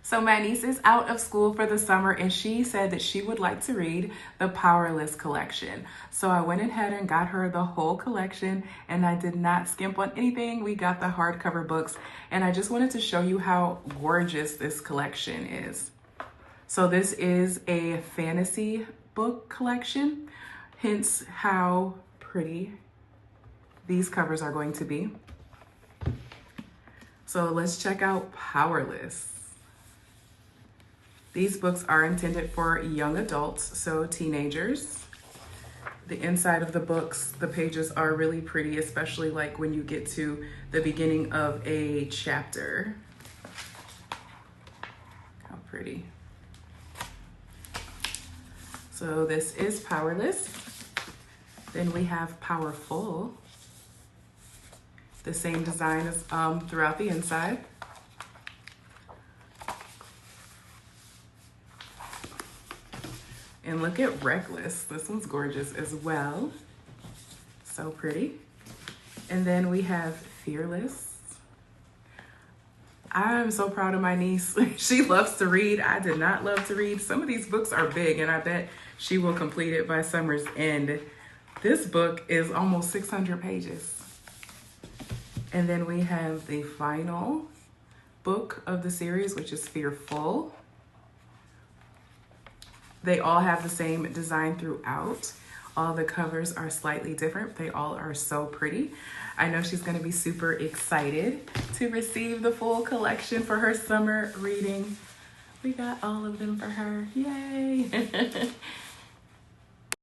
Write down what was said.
So my niece is out of school for the summer and she said that she would like to read the Powerless collection. So I went ahead and got her the whole collection and I did not skimp on anything. We got the hardcover books and I just wanted to show you how gorgeous this collection is. So this is a fantasy book collection, hence how pretty these covers are going to be. So let's check out Powerless. These books are intended for young adults, so teenagers. The inside of the books, the pages are really pretty, especially like when you get to the beginning of a chapter. How pretty. So this is Powerless. Then we have Powerful. The same design as throughout the inside. And look at Reckless. This one's gorgeous as well. So pretty. And then we have Fearless. I'm so proud of my niece. She loves to read. I did not love to read. Some of these books are big and I bet she will complete it by summer's end. This book is almost 600 pages. And then we have the final book of the series, which is Fearful. They all have the same design throughout. All the covers are slightly different. They all are so pretty. I know she's gonna be super excited to receive the full collection for her summer reading. We got all of them for her, yay.